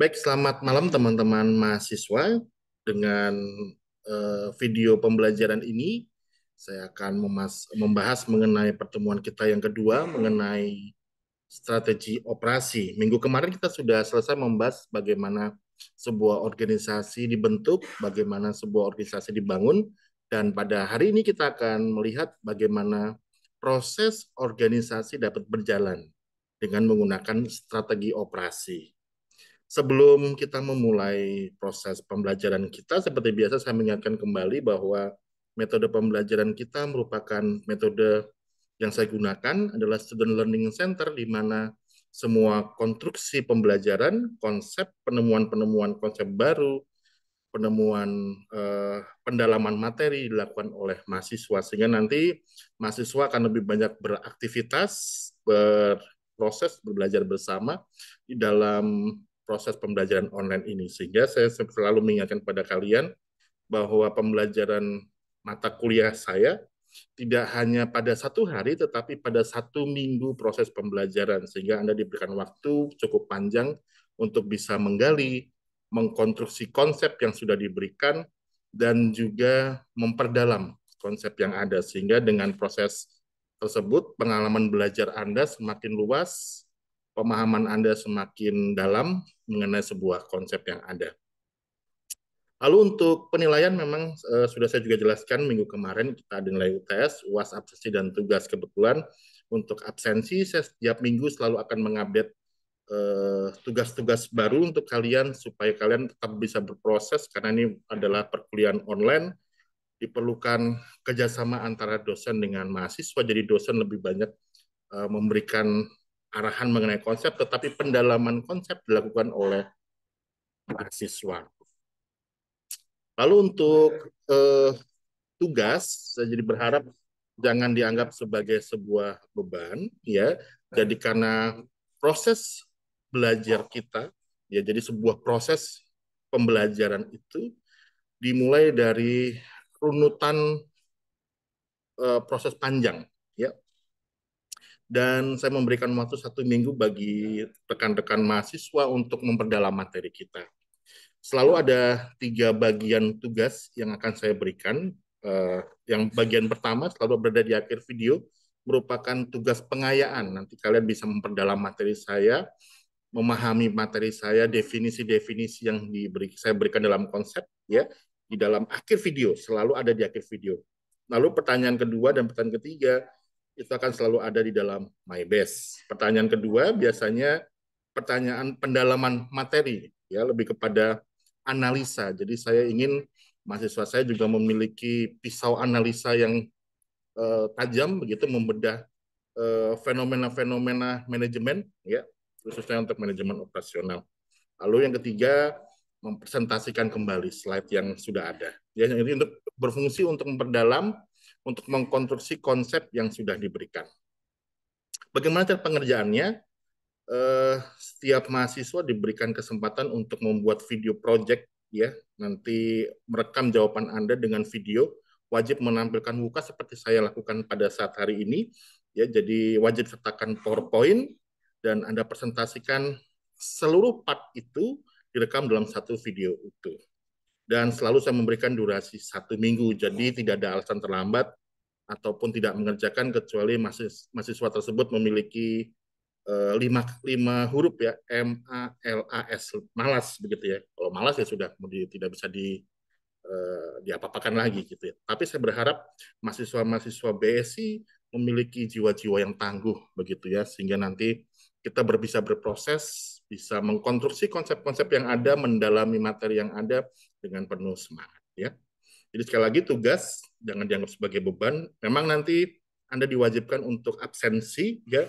Baik, selamat malam teman-teman mahasiswa. Dengan video pembelajaran ini, saya akan membahas mengenai pertemuan kita yang kedua, mengenai strategi operasi. Minggu kemarin kita sudah selesai membahas bagaimana sebuah organisasi dibentuk, bagaimana sebuah organisasi dibangun, dan pada hari ini kita akan melihat bagaimana proses organisasi dapat berjalan dengan menggunakan strategi operasi. Sebelum kita memulai proses pembelajaran kita, seperti biasa saya mengingatkan kembali bahwa metode pembelajaran kita merupakan metode yang saya gunakan adalah Student Learning Center, di mana semua konstruksi pembelajaran, konsep, penemuan-penemuan konsep baru, penemuan pendalaman materi dilakukan oleh mahasiswa, sehingga nanti mahasiswa akan lebih banyak beraktivitas, berproses, belajar bersama di dalam proses pembelajaran online ini. Sehingga saya selalu mengingatkan pada kalian bahwa pembelajaran mata kuliah saya tidak hanya pada satu hari, tetapi pada satu minggu proses pembelajaran, sehingga Anda diberikan waktu cukup panjang untuk bisa menggali, mengkonstruksi konsep yang sudah diberikan, dan juga memperdalam konsep yang ada, sehingga dengan proses tersebut pengalaman belajar Anda semakin luas, pemahaman Anda semakin dalam mengenai sebuah konsep yang ada. Lalu untuk penilaian memang sudah saya juga jelaskan minggu kemarin kita ada nilai UTS, UAS, absensi, dan tugas. Kebetulan untuk absensi saya setiap minggu selalu akan mengupdate tugas-tugas baru untuk kalian supaya kalian tetap bisa berproses, karena ini adalah perkuliahan online, diperlukan kerjasama antara dosen dengan mahasiswa. Jadi dosen lebih banyak memberikan arahan mengenai konsep, tetapi pendalaman konsep dilakukan oleh mahasiswa. Lalu untuk eh, tugas, saya jadi berharap jangan dianggap sebagai sebuah beban, ya. Jadi karena proses belajar kita, ya, jadi sebuah proses pembelajaran itu dimulai dari runutan proses panjang, ya. Dan saya memberikan waktu satu minggu bagi rekan-rekan mahasiswa untuk memperdalam materi kita. Selalu ada tiga bagian tugas yang akan saya berikan. Yang bagian pertama selalu berada di akhir video, merupakan tugas pengayaan. Nanti kalian bisa memperdalam materi saya, memahami materi saya, definisi-definisi yang saya berikan dalam konsep, ya, di dalam akhir video, selalu ada di akhir video. Lalu pertanyaan kedua dan pertanyaan ketiga itu akan selalu ada di dalam My Best. Pertanyaan kedua biasanya pertanyaan pendalaman materi, ya, lebih kepada analisa. Jadi saya ingin mahasiswa saya juga memiliki pisau analisa yang tajam, begitu, membedah fenomena-fenomena manajemen, ya, khususnya untuk manajemen operasional. Lalu yang ketiga, mempresentasikan kembali slide yang sudah ada. Ya, ini untuk berfungsi untuk memperdalam, untuk mengkonstruksi konsep yang sudah diberikan. Bagaimana cara pengerjaannya? Setiap mahasiswa diberikan kesempatan untuk membuat video project, ya, nanti merekam jawaban Anda dengan video, wajib menampilkan muka seperti saya lakukan pada saat hari ini, ya. Jadi wajib sertakan PowerPoint dan Anda presentasikan seluruh part itu, direkam dalam satu video utuh. Dan selalu saya memberikan durasi satu minggu, jadi tidak ada alasan terlambat ataupun tidak mengerjakan kecuali mahasiswa tersebut memiliki lima huruf, ya, MALAS, malas, begitu, ya. Kalau malas ya sudah tidak bisa diapa-apakan lagi, gitu, ya. Tapi saya berharap mahasiswa-mahasiswa BSI memiliki jiwa-jiwa yang tangguh, begitu, ya, sehingga nanti kita bisa berproses, bisa mengkonstruksi konsep-konsep yang ada, mendalami materi yang ada dengan penuh semangat, ya. Jadi sekali lagi, tugas jangan dianggap sebagai beban. Memang nanti Anda diwajibkan untuk absensi, ya,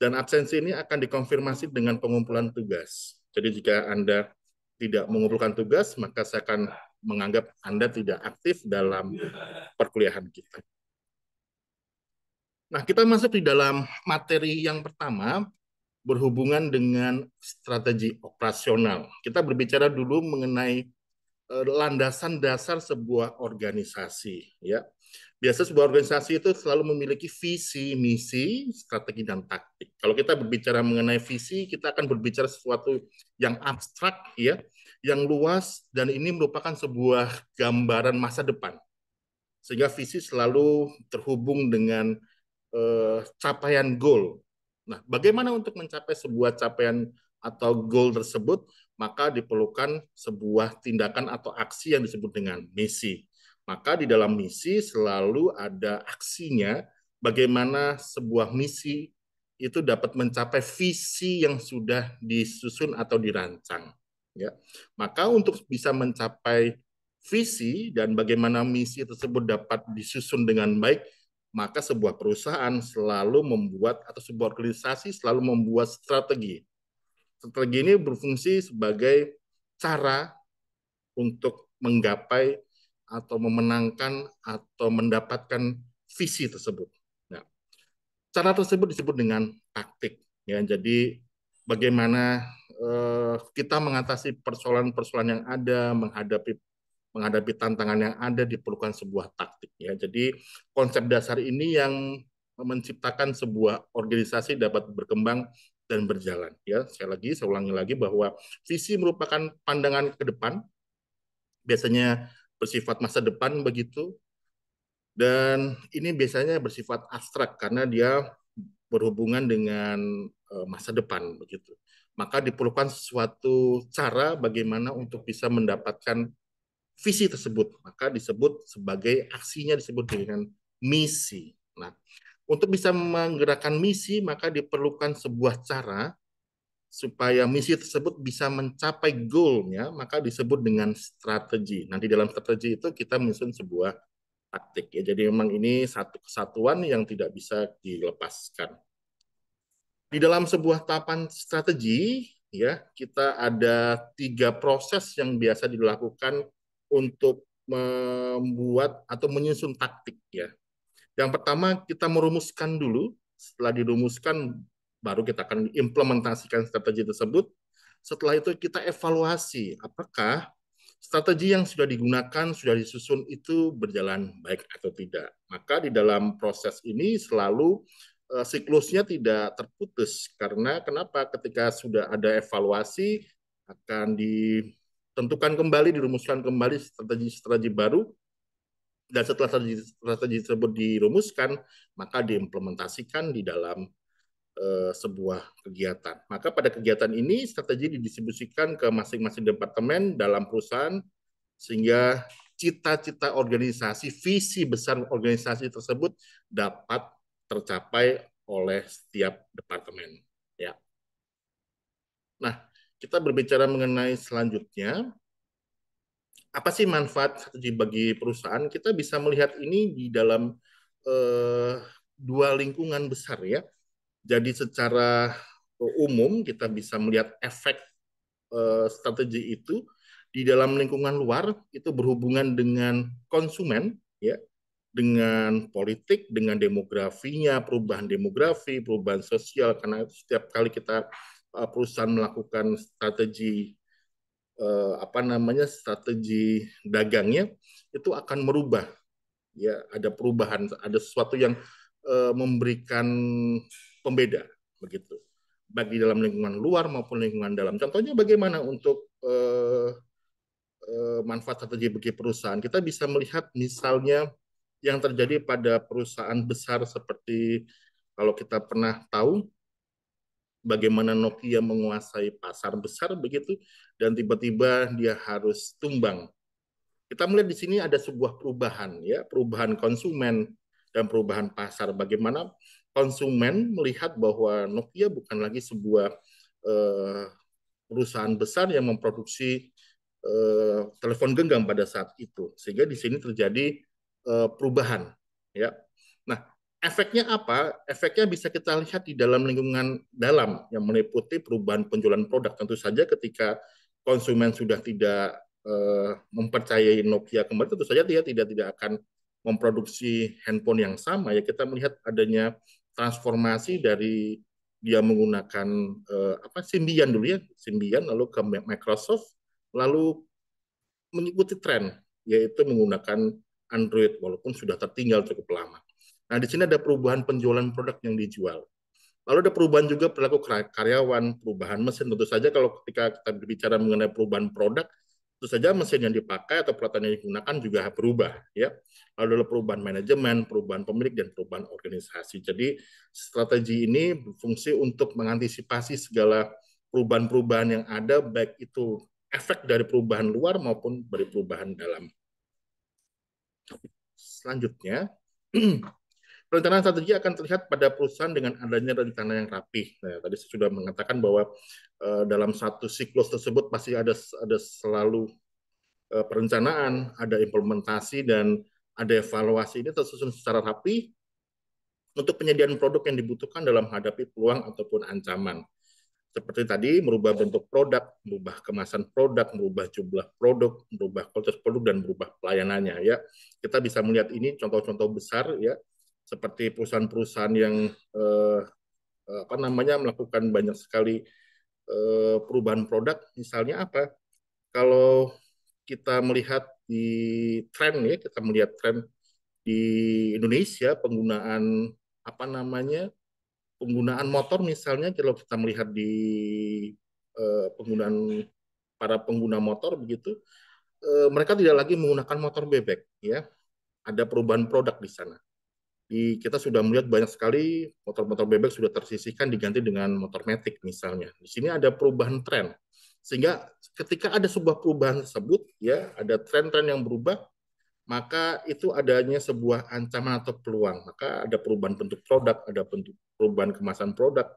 dan absensi ini akan dikonfirmasi dengan pengumpulan tugas. Jadi jika Anda tidak mengumpulkan tugas, maka saya akan menganggap Anda tidak aktif dalam perkuliahan kita. Nah, kita masuk di dalam materi yang pertama, berhubungan dengan strategi operasional. Kita berbicara dulu mengenai landasan dasar sebuah organisasi, ya. Biasa sebuah organisasi itu selalu memiliki visi, misi, strategi, dan taktik. Kalau kita berbicara mengenai visi, kita akan berbicara sesuatu yang abstrak, ya, yang luas, dan ini merupakan sebuah gambaran masa depan. Sehingga visi selalu terhubung dengan capaian goal. Nah, bagaimana untuk mencapai sebuah capaian atau goal tersebut? Maka diperlukan sebuah tindakan atau aksi yang disebut dengan misi. Maka di dalam misi selalu ada aksinya, bagaimana sebuah misi itu dapat mencapai visi yang sudah disusun atau dirancang. Ya, maka untuk bisa mencapai visi dan bagaimana misi tersebut dapat disusun dengan baik, maka sebuah perusahaan selalu membuat atau sebuah organisasi selalu membuat strategi. Strategi ini berfungsi sebagai cara untuk menggapai atau memenangkan atau mendapatkan visi tersebut. Nah, cara tersebut disebut dengan taktik. Ya, jadi bagaimana kita mengatasi persoalan-persoalan yang ada, menghadapi tantangan yang ada diperlukan sebuah taktik, ya. Jadi konsep dasar ini yang menciptakan sebuah organisasi dapat berkembang dan berjalan, ya. Sekali lagi saya ulangi lagi bahwa visi merupakan pandangan ke depan, biasanya bersifat masa depan begitu, dan ini biasanya bersifat abstrak karena dia berhubungan dengan masa depan begitu. Maka diperlukan suatu cara bagaimana untuk bisa mendapatkan visi tersebut, maka disebut sebagai aksinya disebut dengan misi. Nah, untuk bisa menggerakkan misi, maka diperlukan sebuah cara supaya misi tersebut bisa mencapai goal-nya, maka disebut dengan strategi. Nah, di dalam strategi itu kita menyusun sebuah taktik, ya. Jadi memang ini satu kesatuan yang tidak bisa dilepaskan. Di dalam sebuah tahapan strategi, ya, kita ada 3 proses yang biasa dilakukan untuk membuat atau menyusun taktik, ya. Yang pertama kita merumuskan dulu, setelah dirumuskan baru kita akan implementasikan strategi tersebut. Setelah itu kita evaluasi apakah strategi yang sudah digunakan, sudah disusun itu berjalan baik atau tidak. Maka di dalam proses ini selalu siklusnya tidak terputus, karena kenapa? Ketika sudah ada evaluasi akan ditentukan kembali, dirumuskan kembali strategi-strategi baru, dan setelah strategi tersebut dirumuskan, maka diimplementasikan di dalam sebuah kegiatan. Maka pada kegiatan ini strategi didistribusikan ke masing-masing departemen dalam perusahaan, sehingga cita-cita organisasi, visi besar organisasi tersebut dapat tercapai oleh setiap departemen. Ya. Nah, kita berbicara mengenai selanjutnya, apa sih manfaat strategi bagi perusahaan? Kita bisa melihat ini di dalam eh, 2 lingkungan besar, ya. Jadi secara umum kita bisa melihat efek strategi itu di dalam lingkungan luar, itu berhubungan dengan konsumen, ya, dengan politik, dengan demografinya, perubahan demografi, perubahan sosial, karena setiap kali kita perusahaan melakukan strategi strategi dagangnya, itu akan merubah, ya, ada perubahan, ada sesuatu yang memberikan pembeda begitu, baik di dalam lingkungan luar maupun lingkungan dalam. Contohnya bagaimana untuk manfaat strategi bagi perusahaan, kita bisa melihat misalnya yang terjadi pada perusahaan besar seperti, kalau kita pernah tahu bagaimana Nokia menguasai pasar besar begitu, dan tiba-tiba dia harus tumbang. Kita melihat di sini ada sebuah perubahan, ya, perubahan konsumen dan perubahan pasar. Bagaimana konsumen melihat bahwa Nokia bukan lagi sebuah perusahaan besar yang memproduksi telepon genggam pada saat itu, sehingga di sini terjadi perubahan, ya. Nah, efeknya apa? Efeknya bisa kita lihat di dalam lingkungan dalam yang meliputi perubahan penjualan produk. Tentu saja ketika konsumen sudah tidak mempercayai Nokia kembali, tentu saja dia tidak akan memproduksi handphone yang sama, ya. Kita melihat adanya transformasi dari dia menggunakan Symbian dulu, ya, Symbian, lalu ke Microsoft, lalu mengikuti tren, yaitu menggunakan Android walaupun sudah tertinggal cukup lama. Nah, di sini ada perubahan penjualan produk yang dijual. Lalu ada perubahan juga perilaku karyawan, perubahan mesin. Tentu saja kalau ketika kita berbicara mengenai perubahan produk, tentu saja mesin yang dipakai atau peralatan yang digunakan juga berubah, ya. Lalu ada perubahan manajemen, perubahan pemilik, dan perubahan organisasi. Jadi strategi ini berfungsi untuk mengantisipasi segala perubahan-perubahan yang ada, baik itu efek dari perubahan luar maupun dari perubahan dalam. Selanjutnya, perencanaan strategi akan terlihat pada perusahaan dengan adanya rencana yang rapih. Nah, tadi saya sudah mengatakan bahwa dalam satu siklus tersebut pasti ada selalu perencanaan, ada implementasi, dan ada evaluasi. Ini tersusun secara rapi untuk penyediaan produk yang dibutuhkan dalam menghadapi peluang ataupun ancaman. Seperti tadi, merubah bentuk produk, merubah kemasan produk, merubah jumlah produk, merubah kualitas produk, dan merubah pelayanannya. Ya, kita bisa melihat ini contoh-contoh besar, ya, seperti perusahaan-perusahaan yang melakukan banyak sekali perubahan produk. Misalnya apa? Kalau kita melihat di tren, ya, kita melihat tren di Indonesia penggunaan penggunaan motor, misalnya kalau kita melihat di penggunaan para pengguna motor begitu, mereka tidak lagi menggunakan motor bebek, ya. Ada perubahan produk di sana. Kita sudah melihat banyak sekali motor-motor bebek sudah tersisihkan diganti dengan motor matic misalnya. Di sini ada perubahan tren. Sehingga ketika ada sebuah perubahan tersebut, ya, ada tren-tren yang berubah, maka itu adanya sebuah ancaman atau peluang. Maka ada perubahan bentuk produk, ada bentuk perubahan kemasan produk,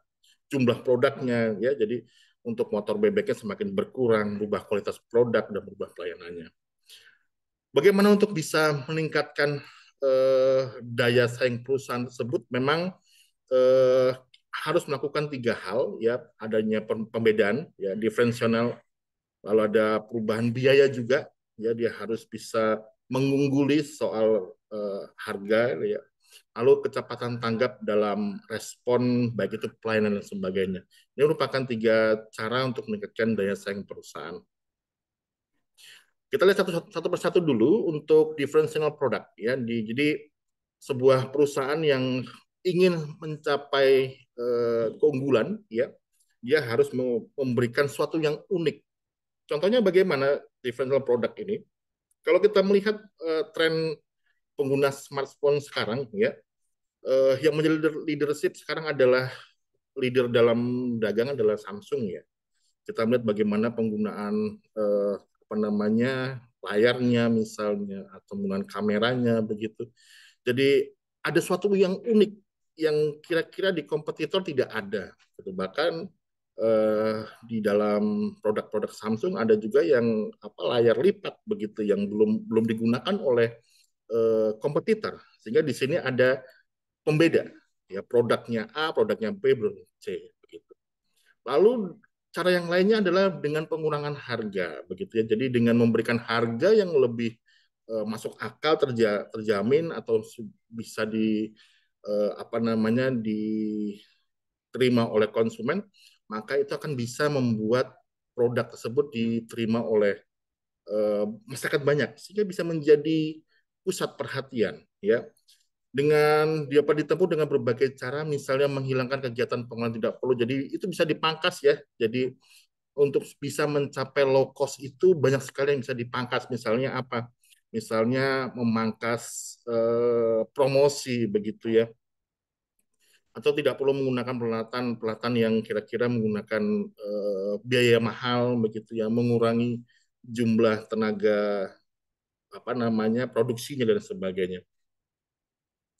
jumlah produknya, ya. Jadi untuk motor bebeknya semakin berkurang, berubah kualitas produk dan berubah pelayanannya. Bagaimana untuk bisa meningkatkan daya saing perusahaan tersebut? Memang harus melakukan 3 hal, ya. Adanya pembedaan, ya, diferensial, lalu ada perubahan biaya juga, ya, dia harus bisa mengungguli soal harga, ya. Lalu kecepatan tanggap dalam respon, baik itu pelayanan dan sebagainya. Ini merupakan 3 cara untuk meningkatkan daya saing perusahaan. Kita lihat satu persatu dulu untuk differential product, ya. Jadi sebuah perusahaan yang ingin mencapai keunggulan, ya, dia harus memberikan sesuatu yang unik. Contohnya bagaimana differential product ini? Kalau kita melihat tren pengguna smartphone sekarang, ya, yang menjadi leadership sekarang adalah leader dalam dagangan adalah Samsung, ya. Kita melihat bagaimana penggunaan layarnya misalnya atau penggunaan kameranya begitu. Jadi ada sesuatu yang unik yang kira-kira di kompetitor tidak ada. Bahkan di dalam produk-produk Samsung ada juga yang layar lipat begitu yang belum digunakan oleh kompetitor. Sehingga di sini ada pembeda, ya, produknya A, produknya B, belum C begitu. Lalu cara yang lainnya adalah dengan pengurangan harga begitu, ya. Jadi dengan memberikan harga yang lebih masuk akal, terjamin atau bisa diterima oleh konsumen, maka itu akan bisa membuat produk tersebut diterima oleh masyarakat banyak sehingga bisa menjadi pusat perhatian, ya. Dengan dapat ditempuh dengan berbagai cara, misalnya menghilangkan kegiatan pengolahan tidak perlu, jadi itu bisa dipangkas, ya. Jadi untuk bisa mencapai low cost itu banyak sekali yang bisa dipangkas. Misalnya apa? Misalnya memangkas promosi begitu, ya, atau tidak perlu menggunakan peralatan yang kira-kira menggunakan biaya mahal begitu, ya, mengurangi jumlah tenaga produksinya dan sebagainya.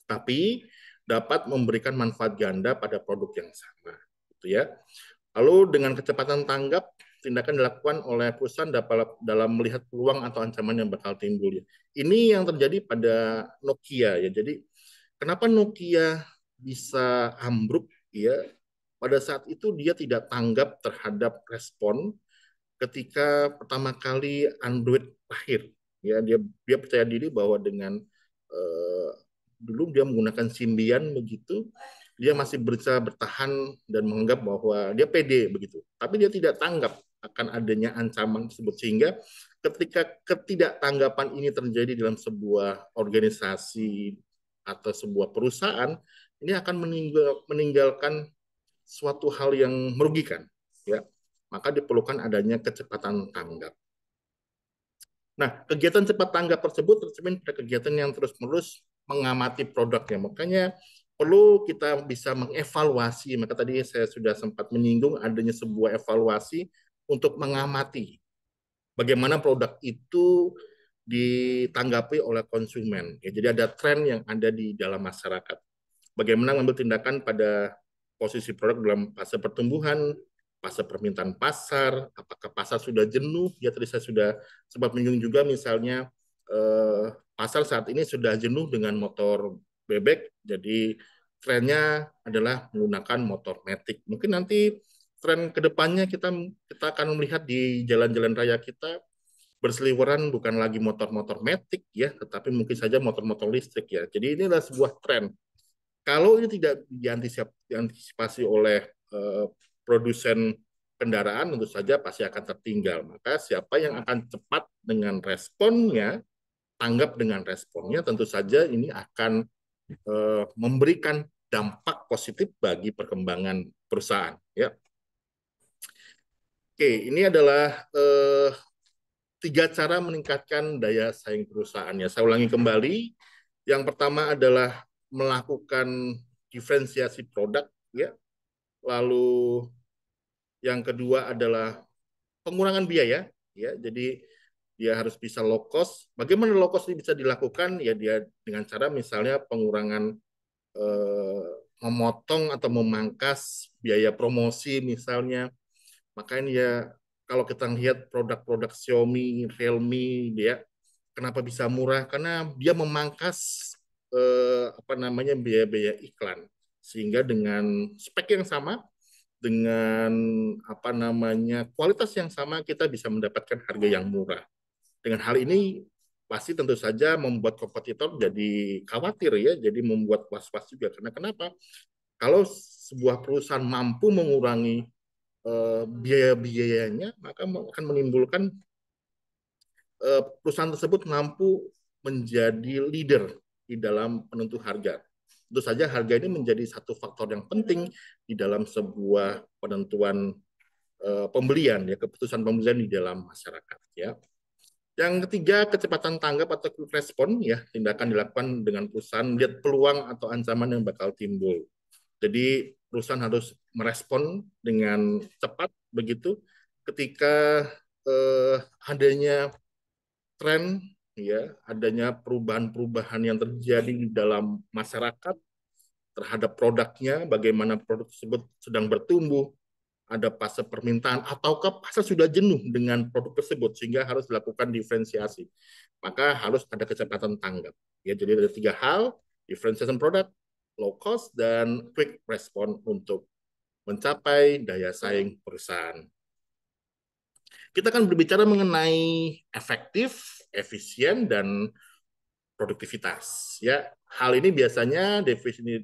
Tapi dapat memberikan manfaat ganda pada produk yang sama, gitu, ya. Lalu dengan kecepatan tanggap, tindakan dilakukan oleh perusahaan dalam melihat peluang atau ancaman yang bakal timbul. Ya. Ini yang terjadi pada Nokia, ya. Jadi kenapa Nokia bisa ambruk, ya? Pada saat itu dia tidak tanggap terhadap respon ketika pertama kali Android lahir. Ya, dia percaya diri bahwa dengan eh, dulu dia menggunakan Symbian begitu, dia masih berusaha bertahan dan menganggap bahwa dia pede begitu. Tapi dia tidak tanggap akan adanya ancaman tersebut, sehingga ketika ketidaktanggapan ini terjadi dalam sebuah organisasi atau sebuah perusahaan, ini akan meninggalkan suatu hal yang merugikan, ya. Maka diperlukan adanya kecepatan tanggap. Nah, kegiatan cepat tanggap tersebut tercermin pada kegiatan yang terus-menerus mengamati produknya. Makanya perlu kita bisa mengevaluasi. Maka tadi saya sudah sempat menyinggung adanya sebuah evaluasi untuk mengamati bagaimana produk itu ditanggapi oleh konsumen. Ya, jadi ada tren yang ada di dalam masyarakat. Bagaimana mengambil tindakan pada posisi produk dalam fase pertumbuhan, fase permintaan pasar, apakah pasar sudah jenuh? Ya tadi saya sudah sempat menyinggung juga misalnya pasar saat ini sudah jenuh dengan motor bebek, jadi trennya adalah menggunakan motor matic. Mungkin nanti tren kedepannya kita akan melihat di jalan-jalan raya kita berseliweran bukan lagi motor-motor matic ya, tetapi mungkin saja motor-motor listrik ya. Jadi ini adalah sebuah tren. Kalau ini tidak diantisipasi oleh produsen kendaraan, tentu saja pasti akan tertinggal. Maka siapa yang akan cepat dengan responnya, tanggap dengan responnya, tentu saja ini akan memberikan dampak positif bagi perkembangan perusahaan. Ya. Oke, ini adalah 3 cara meningkatkan daya saing perusahaannya. Saya ulangi kembali. Yang pertama adalah melakukan diferensiasi produk, ya. Lalu yang kedua adalah pengurangan biaya, ya. Jadi dia harus bisa low cost. Bagaimana low cost ini bisa dilakukan? Ya dia dengan cara misalnya pengurangan memotong atau memangkas biaya promosi misalnya. Makanya ya kalau kita lihat produk-produk Xiaomi, Realme, dia kenapa bisa murah? Karena dia memangkas biaya-biaya iklan, sehingga dengan spek yang sama, dengan kualitas yang sama, kita bisa mendapatkan harga yang murah. Dengan hal ini pasti tentu saja membuat kompetitor jadi khawatir ya, jadi membuat was-was juga. Karena kenapa? Kalau sebuah perusahaan mampu mengurangi biaya-biayanya, maka akan menimbulkan perusahaan tersebut mampu menjadi leader di dalam penentu harga. Tentu saja harga ini menjadi satu faktor yang penting di dalam sebuah penentuan pembelian, ya, keputusan pembelian di dalam masyarakat, ya. Yang ketiga, kecepatan tanggap atau quick respon, ya, tindakan dilakukan dengan perusahaan melihat peluang atau ancaman yang bakal timbul. Jadi perusahaan harus merespon dengan cepat begitu ketika adanya tren, ya, adanya perubahan-perubahan yang terjadi di dalam masyarakat terhadap produknya, bagaimana produk tersebut sedang bertumbuh, ada fase permintaan ataukah pasar sudah jenuh dengan produk tersebut sehingga harus dilakukan diferensiasi. Maka harus ada kecepatan tanggap. Ya, jadi ada 3 hal: differentiation product, low cost, dan quick respon untuk mencapai daya saing perusahaan. Kita akan berbicara mengenai efektif, efisien, dan produktivitas. Ya, hal ini biasanya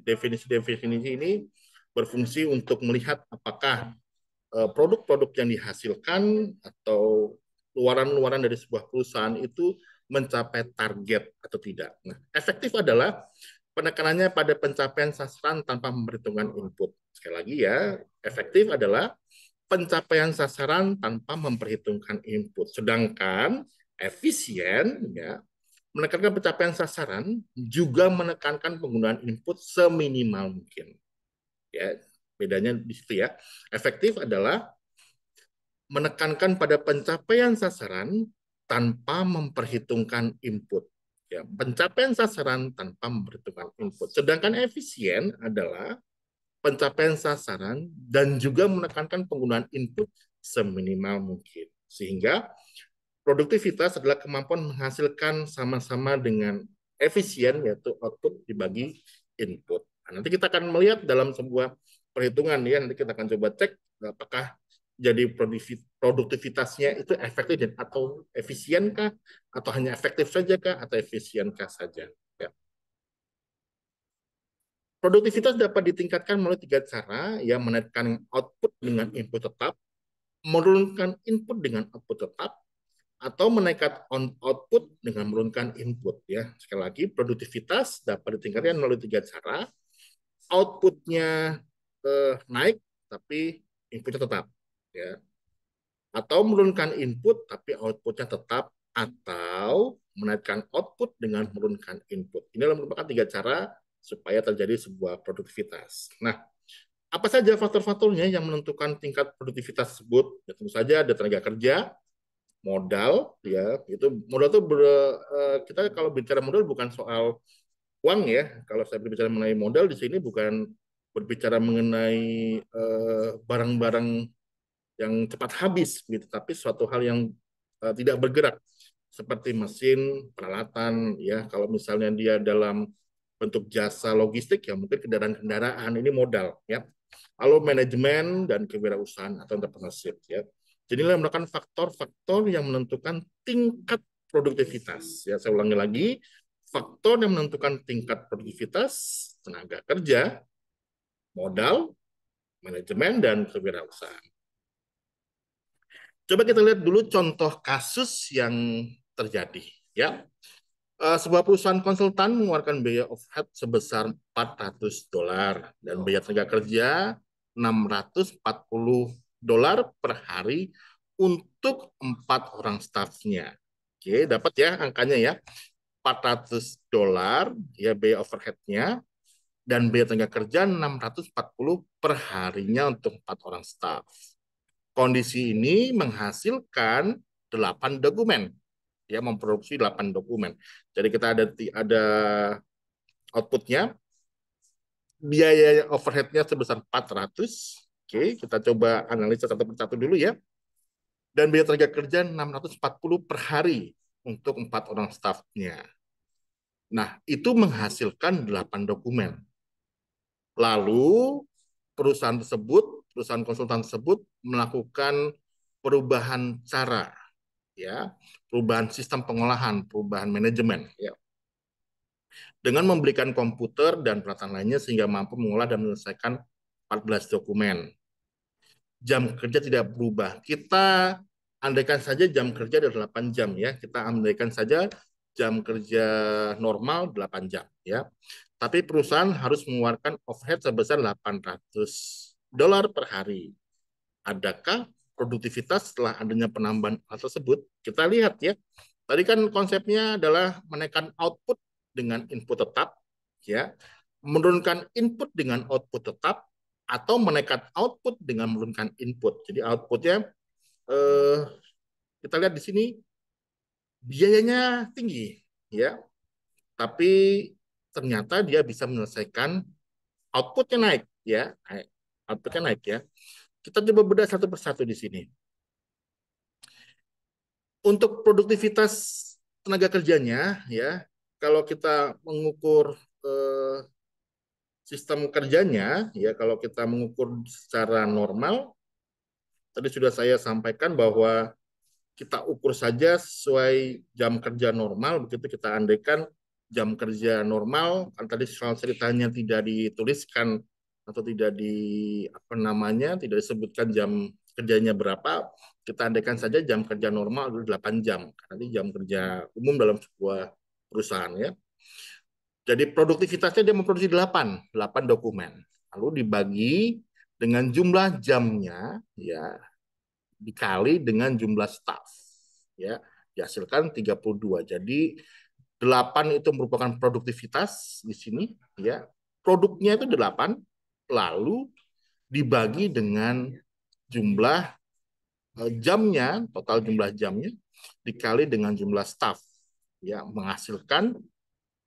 definisi-definisi ini berfungsi untuk melihat apakah produk-produk yang dihasilkan atau luaran-luaran dari sebuah perusahaan itu mencapai target atau tidak. Nah, efektif adalah penekanannya pada pencapaian sasaran tanpa memperhitungkan input. Sekali lagi ya, efektif adalah pencapaian sasaran tanpa memperhitungkan input. Sedangkan efisien ya menekankan pencapaian sasaran juga menekankan penggunaan input seminimal mungkin. Ya, bedanya di situ ya. Efektif adalah menekankan pada pencapaian sasaran tanpa memperhitungkan input. Ya, pencapaian sasaran tanpa memperhitungkan input. Sedangkan efisien adalah pencapaian sasaran dan juga menekankan penggunaan input seminimal mungkin. Sehingga produktivitas adalah kemampuan menghasilkan sama-sama dengan efisien, yaitu output dibagi input. Nah, nanti kita akan melihat dalam sebuah perhitungan ya, nanti kita akan coba cek apakah jadi produktivitasnya itu efektif atau efisienkah, atau hanya efektif saja kah, atau efisienkah saja. Ya. Produktivitas dapat ditingkatkan melalui 3 cara, ya, menaikkan output dengan input tetap, menurunkan input dengan output tetap atau menaikkan output dengan menurunkan input ya. Sekali lagi, produktivitas dapat ditingkatkan melalui tiga cara. Outputnya naik tapi inputnya tetap ya. Atau menurunkan input tapi outputnya tetap, atau menaikkan output dengan menurunkan input. Ini merupakan tiga cara supaya terjadi sebuah produktivitas. Nah, apa saja faktor-faktornya yang menentukan tingkat produktivitas tersebut? Ya, tentu saja ada tenaga kerja, modal, ya itu modal itu kita kalau bicara modal bukan soal uang ya. Kalau saya berbicara mengenai modal di sini bukan berbicara mengenai barang-barang yang cepat habis gitu, tapi suatu hal yang tidak bergerak seperti mesin, peralatan ya. Kalau misalnya dia dalam bentuk jasa logistik ya mungkin kendaraan-kendaraan, ini modal ya. Lalu manajemen dan kewirausahaan atau entrepreneurship ya. Jadi ini merupakan faktor-faktor yang menentukan tingkat produktivitas ya. Saya ulangi lagi, faktor yang menentukan tingkat produktivitas: tenaga kerja, modal, manajemen dan kewirausahaan. Coba kita lihat dulu contoh kasus yang terjadi ya. Sebuah perusahaan konsultan mengeluarkan biaya overhead sebesar $400 dan biaya tenaga kerja $640 per hari untuk 4 orang stafnya. Oke, dapat ya angkanya ya. $400 ya biaya overheadnya, dan biaya tenaga kerja 640 per harinya untuk 4 orang staff. Kondisi ini menghasilkan 8 dokumen. Dia memproduksi 8 dokumen. Jadi kita ada outputnya, biaya overheadnya sebesar 400. Oke, kita coba analisa satu persatu dulu ya. Dan biaya tenaga kerja 640 per hari untuk 4 orang stafnya. Nah, itu menghasilkan 8 dokumen. Lalu perusahaan konsultan tersebut melakukan perubahan cara ya, perubahan sistem pengolahan, perubahan manajemen ya, dengan memberikan komputer dan peralatan lainnya sehingga mampu mengolah dan menyelesaikan 14 dokumen. Jam kerja tidak berubah. Kita andaikan saja jam kerja ada 8 jam ya. Kita andaikan saja jam kerja normal 8 jam ya. Tapi perusahaan harus mengeluarkan overhead sebesar $800 per hari. Adakah produktivitas setelah adanya penambahan hal tersebut? Kita lihat ya. Tadi kan konsepnya adalah menaikkan output dengan input tetap, ya, menurunkan input dengan output tetap, atau menaikkan output dengan menurunkan input. Jadi outputnya eh, kita lihat di sini biayanya tinggi, ya, tapi ternyata dia bisa menyelesaikan, outputnya naik, ya, outputnya naik ya. Kita coba bedah satu persatu di sini. Untuk produktivitas tenaga kerjanya, ya, kalau kita mengukur sistem kerjanya, ya, kalau kita mengukur secara normal, tadi sudah saya sampaikan bahwa kita ukur saja sesuai jam kerja normal, begitu kita andaikan jam kerja normal, kan tadi soal ceritanya tidak dituliskan atau tidak tidak disebutkan jam kerjanya berapa, kita andaikan saja jam kerja normal adalah 8 jam, karena ini jam kerja umum dalam sebuah perusahaan ya. Jadi produktivitasnya dia memproduksi 8 dokumen. Lalu dibagi dengan jumlah jamnya ya, dikali dengan jumlah staff ya, dihasilkan 32. Jadi 8 itu merupakan produktivitas di sini ya. Produknya itu 8, lalu dibagi dengan jumlah jamnya, total jumlah jamnya dikali dengan jumlah staff ya, menghasilkan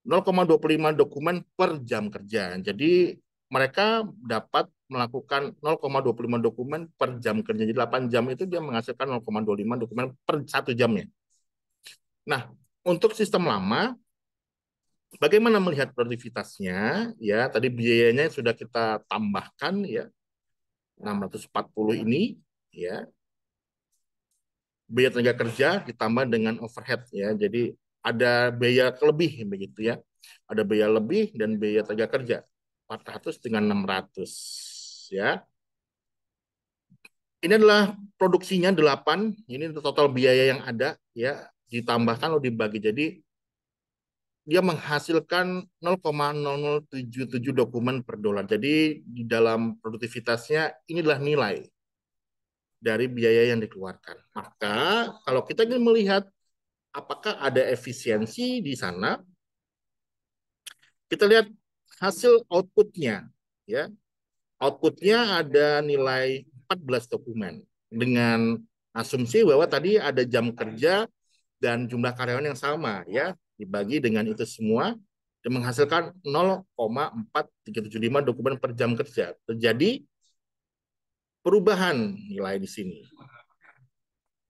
0,25 dokumen per jam kerja. Jadi mereka dapat melakukan 0,25 dokumen per jam kerja. Jadi 8 jam itu dia menghasilkan 0,25 dokumen per 1 jamnya. Nah, untuk sistem lama, bagaimana melihat produktivitasnya? Ya, tadi biayanya sudah kita tambahkan ya, 640 ini ya. Biaya tenaga kerja ditambah dengan overhead ya. Jadi ada biaya lebih begitu ya. Ada biaya lebih dan biaya tenaga kerja 400 dengan 600 ya. Ini adalah produksinya 8, ini total biaya yang ada ya, ditambahkan atau dibagi. Jadi dia menghasilkan 0,0077 dokumen per dolar. Jadi di dalam produktivitasnya inilah nilai dari biaya yang dikeluarkan. Maka kalau kita ingin melihat apakah ada efisiensi di sana, kita lihat hasil outputnya. Ya, outputnya ada nilai 14 dokumen dengan asumsi bahwa tadi ada jam kerja dan jumlah karyawan yang sama ya, dibagi dengan itu semua dan menghasilkan 0,4375 dokumen per jam kerja. Terjadi perubahan nilai di sini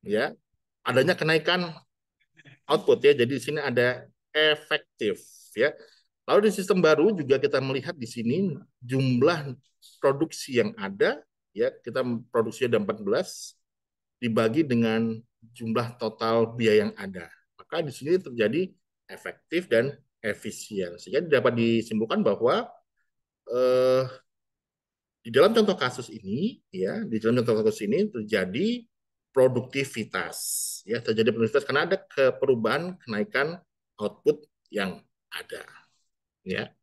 ya, adanya kenaikan output ya. Jadi di sini ada efektif ya. Lalu di sistem baru juga kita melihat di sini jumlah produksi yang ada ya, kita produksi ada 14 dibagi dengan jumlah total biaya yang ada. Maka di sini terjadi efektif dan efisien. Sehingga dapat disimpulkan bahwa eh, di dalam contoh kasus ini ya, di dalam contoh kasus ini terjadi produktivitas ya, terjadi produktivitas karena ada perubahan kenaikan output yang ada ya.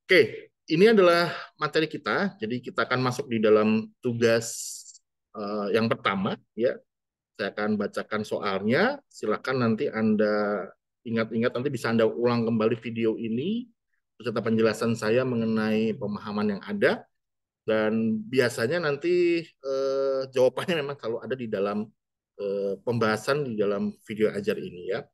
Oke, ini adalah materi kita. Jadi kita akan masuk di dalam tugas yang pertama ya. Saya akan bacakan soalnya. Silakan nanti Anda ingat-ingat, nanti bisa Anda ulang kembali video ini beserta penjelasan saya mengenai pemahaman yang ada. Dan biasanya nanti jawabannya memang kalau ada di dalam pembahasan di dalam video ajar ini ya.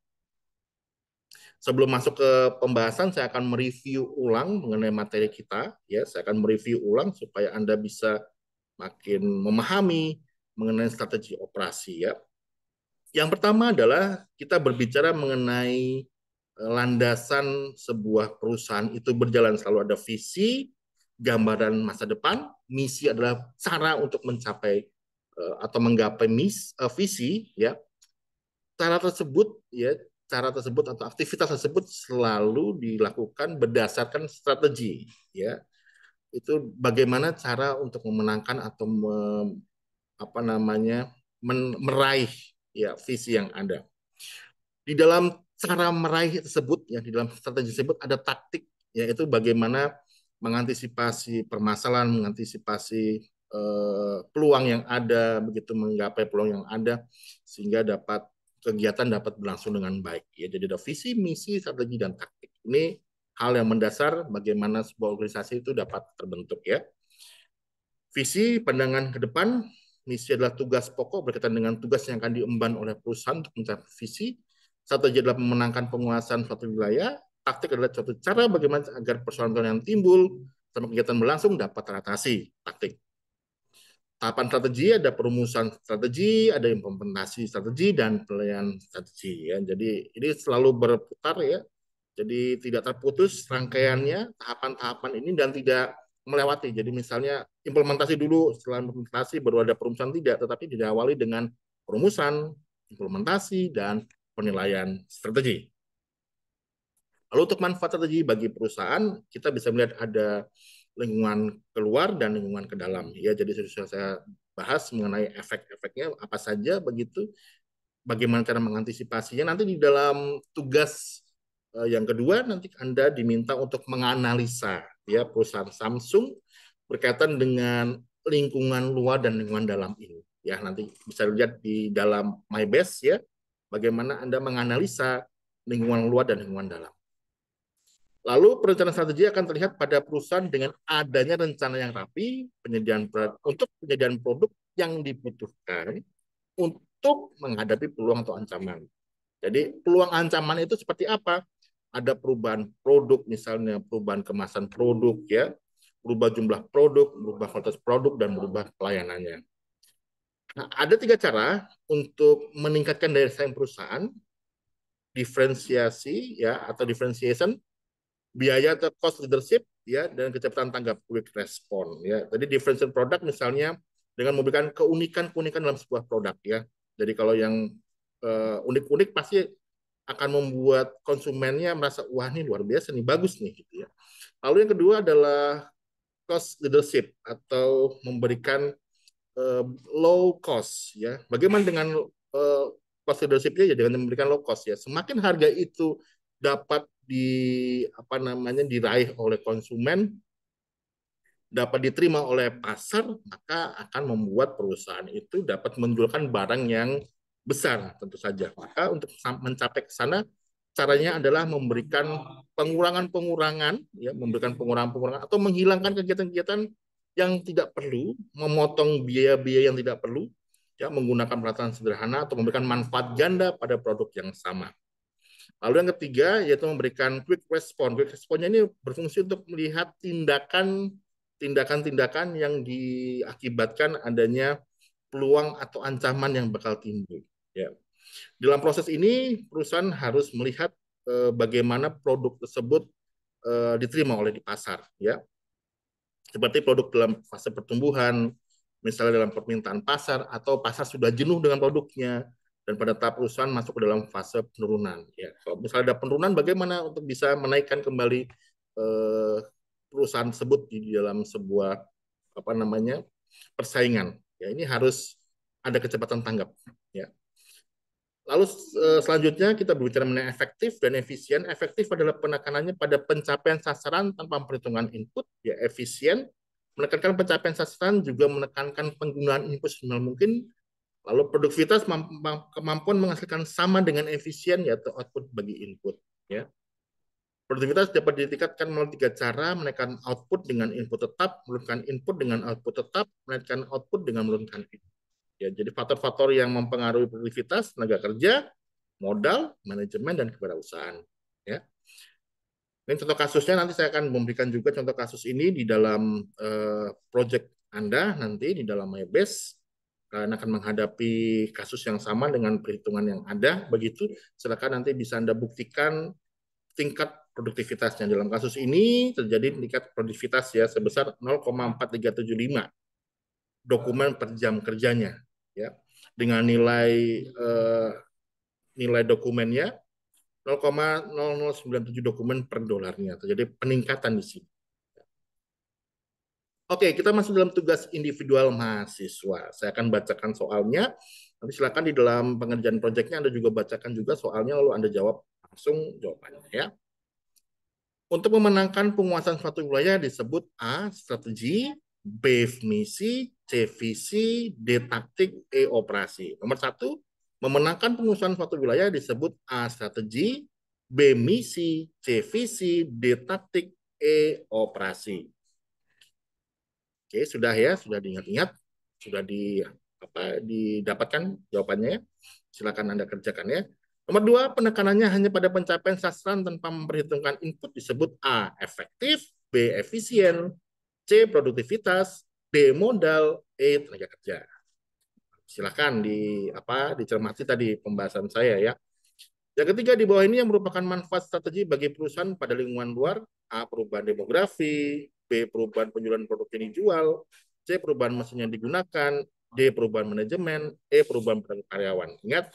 Sebelum masuk ke pembahasan, saya akan mereview ulang mengenai materi kita. Ya, saya akan mereview ulang supaya Anda bisa makin memahami mengenai strategi operasi ya. Yang pertama adalah kita berbicara mengenai landasan sebuah perusahaan itu berjalan, selalu ada visi, gambaran masa depan, misi adalah cara untuk mencapai atau menggapai visi ya. Cara tersebut ya, cara tersebut atau aktivitas tersebut selalu dilakukan berdasarkan strategi ya. Itu bagaimana cara untuk memenangkan atau apa namanya meraih ya visi yang ada. Di dalam cara meraih tersebut ya, di dalam strategi tersebut ada taktik, yaitu bagaimana mengantisipasi permasalahan, mengantisipasi peluang yang ada, begitu menggapai peluang yang ada sehingga kegiatan dapat berlangsung dengan baik ya. Jadi ada visi, misi, strategi dan taktik. Ini hal yang mendasar bagaimana sebuah organisasi itu dapat terbentuk ya. Visi, pandangan ke depan, misi adalah tugas pokok berkaitan dengan tugas yang akan diemban oleh perusahaan untuk mencapai visi. Strategi adalah memenangkan penguasaan suatu wilayah. Taktik adalah suatu cara bagaimana agar persoalan yang timbul selama kegiatan berlangsung dapat teratasi. Taktik. Tahapan strategi ada perumusan strategi, ada implementasi strategi, dan penilaian strategi. Ya. Jadi ini selalu berputar ya. Jadi tidak terputus rangkaiannya, tahapan-tahapan ini dan tidak melewati. Jadi misalnya implementasi dulu, setelah implementasi baru ada perumusan, tidak, tetapi diawali dengan perumusan, implementasi, dan penilaian strategi. Lalu untuk manfaat strategi bagi perusahaan, kita bisa melihat ada lingkungan keluar dan lingkungan ke dalam. Ya, jadi sudah saya bahas mengenai efek-efeknya apa saja begitu, bagaimana cara mengantisipasinya. Nanti di dalam tugas yang kedua nanti Anda diminta untuk menganalisa ya perusahaan Samsung berkaitan dengan lingkungan luar dan lingkungan dalam ini. Ya, nanti bisa lihat di dalam MyBest ya, bagaimana Anda menganalisa lingkungan luar dan lingkungan dalam. Lalu perencanaan strategi akan terlihat pada perusahaan dengan adanya rencana yang rapi, untuk penyediaan produk yang dibutuhkan untuk menghadapi peluang atau ancaman. Jadi peluang ancaman itu seperti apa? Ada perubahan produk, misalnya perubahan kemasan produk, ya, berubah jumlah produk, berubah kualitas produk, dan berubah pelayanannya. Nah, ada 3 cara untuk meningkatkan daya saing perusahaan: diferensiasi, ya, atau differentiation, biaya atau cost leadership ya, dan kecepatan tanggap quick respon ya. Jadi differential product misalnya dengan memberikan keunikan-keunikan dalam sebuah produk ya. Jadi kalau yang unik-unik pasti akan membuat konsumennya merasa wah ini luar biasa nih, bagus nih gitu ya. Lalu yang kedua adalah cost leadership atau memberikan uh, low cost ya. Bagaimana dengan cost leadership-nya ya dengan memberikan low cost ya. Semakin harga itu dapat diraih oleh konsumen, dapat diterima oleh pasar, maka akan membuat perusahaan itu dapat menjualkan barang yang besar tentu saja. Maka untuk mencapai ke sana, caranya adalah memberikan pengurangan-pengurangan, ya, memberikan pengurangan-pengurangan atau menghilangkan kegiatan-kegiatan yang tidak perlu, memotong biaya-biaya yang tidak perlu, ya, menggunakan peralatan sederhana atau memberikan manfaat ganda pada produk yang sama. Lalu yang ketiga yaitu memberikan quick response. Quick response ini berfungsi untuk melihat tindakan-tindakan yang diakibatkan adanya peluang atau ancaman yang bakal timbul. Ya. Dalam proses ini perusahaan harus melihat bagaimana produk tersebut diterima oleh di pasar. Ya. Seperti produk dalam fase pertumbuhan, misalnya dalam permintaan pasar, atau pasar sudah jenuh dengan produknya, dan pada tahap perusahaan masuk ke dalam fase penurunan. Ya, kalau misalnya ada penurunan, bagaimana untuk bisa menaikkan kembali perusahaan tersebut di dalam sebuah persaingan. Ya, ini harus ada kecepatan tanggap. Ya. Lalu selanjutnya kita berbicara mengenai efektif dan efisien. Efektif adalah penekanannya pada pencapaian sasaran tanpa perhitungan input, ya efisien. Menekankan pencapaian sasaran juga menekankan penggunaan input seminimal mungkin. Lalu produktivitas kemampuan menghasilkan sama dengan efisien yaitu output bagi input. Ya. Produktivitas dapat ditingkatkan melalui 3 cara: menaikkan output dengan input tetap, menurunkan input dengan output tetap, menaikkan output dengan menurunkan input. Ya, jadi faktor-faktor yang mempengaruhi produktivitas: tenaga kerja, modal, manajemen, dan kewirausahaan. Ya. Ini contoh kasusnya, nanti saya akan memberikan juga contoh kasus ini di dalam project Anda nanti di dalam MyBase. Kalian akan menghadapi kasus yang sama dengan perhitungan yang ada. Begitu, silakan nanti bisa Anda buktikan tingkat produktivitasnya. Dalam kasus ini terjadi tingkat produktivitas ya sebesar 0,4375 dokumen per jam kerjanya. Ya, dengan nilai dokumennya 0,0097 dokumen per dolarnya. Terjadi peningkatan di sini. Oke, kita masuk dalam tugas individual mahasiswa. Saya akan bacakan soalnya. Nanti silakan di dalam pengerjaan proyeknya Anda juga bacakan juga soalnya, lalu Anda jawab langsung jawabannya ya. Untuk memenangkan penguasaan suatu wilayah disebut A. Strategi, B. Misi, C. Visi, D. Taktik, E. Operasi. Nomor 1, memenangkan penguasaan suatu wilayah disebut A. Strategi, B. Misi, C. Visi, D. Taktik, E. Operasi. Oke, sudah ya, sudah diingat-ingat, sudah didapatkan jawabannya. Silakan Anda kerjakan ya. Nomor 2, penekanannya hanya pada pencapaian sasaran tanpa memperhitungkan input disebut A. Efektif, B. Efisien, C. Produktivitas, D. Modal, E. Tenaga kerja. Silakan dicermati tadi pembahasan saya ya. Yang ketiga di bawah ini yang merupakan manfaat strategi bagi perusahaan pada lingkungan luar: A. Perubahan demografi, B. Perubahan penjualan produk yang dijual, C. Perubahan mesin yang digunakan, D. Perubahan manajemen, E. Perubahan karyawan. Ingat,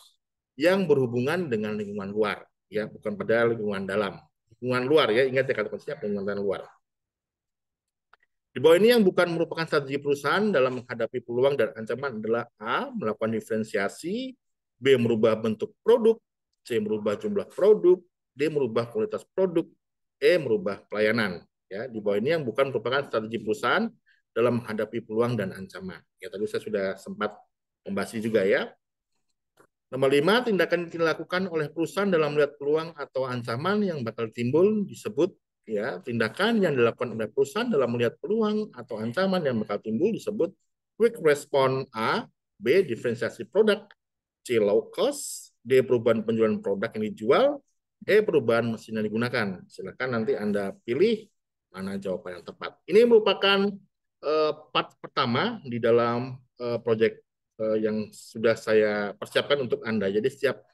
yang berhubungan dengan lingkungan luar, ya, bukan pada lingkungan dalam. Lingkungan luar ya, ingat ya kata kuncinya lingkungan luar. Di bawah ini yang bukan merupakan strategi perusahaan dalam menghadapi peluang dan ancaman adalah A. Melakukan diferensiasi, B. Merubah bentuk produk, C. Merubah jumlah produk, D. Merubah kualitas produk, E. Merubah pelayanan. Ya, di bawah ini yang bukan merupakan strategi perusahaan dalam menghadapi peluang dan ancaman. Ya, tadi saya sudah sempat membahas juga ya. Nomor 5, tindakan yang dilakukan oleh perusahaan dalam melihat peluang atau ancaman yang bakal timbul disebut ya, tindakan yang dilakukan oleh perusahaan dalam melihat peluang atau ancaman yang bakal timbul disebut quick response. A. B. Diferensiasi produk, C. Low cost, D. Perubahan penjualan produk yang dijual, E. Perubahan mesin yang digunakan. Silakan nanti Anda pilih mana jawaban yang tepat. Ini merupakan part pertama di dalam proyek yang sudah saya persiapkan untuk Anda. Jadi setiap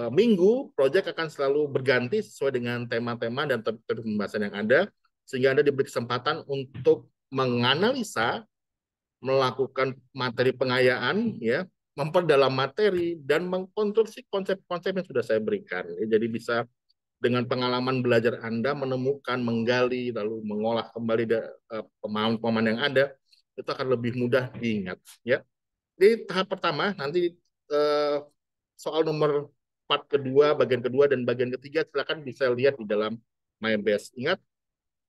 minggu proyek akan selalu berganti sesuai dengan tema-tema dan topik-topik pembahasan yang ada, sehingga Anda diberi kesempatan untuk menganalisa, melakukan materi pengayaan, ya, memperdalam materi dan mengkonstruksi konsep-konsep yang sudah saya berikan. Jadi bisa dengan pengalaman belajar Anda menemukan, menggali, lalu mengolah kembali pemahaman-pemahaman yang ada, itu akan lebih mudah diingat. Ya, di tahap pertama nanti eh, soal nomor part kedua, bagian kedua dan bagian ketiga silakan bisa lihat di dalam MyBest. Ingat,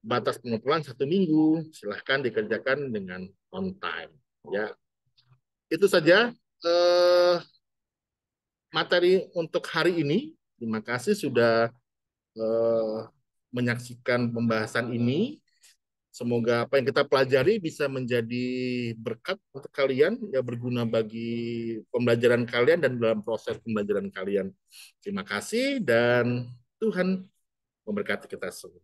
batas pengumpulan 1 minggu. Silahkan dikerjakan dengan on time. Ya, itu saja materi untuk hari ini. Terima kasih sudah eh, menyaksikan pembahasan ini. Semoga apa yang kita pelajari bisa menjadi berkat untuk kalian, ya berguna bagi pembelajaran kalian dan dalam proses pembelajaran kalian. Terima kasih dan Tuhan memberkati kita semua.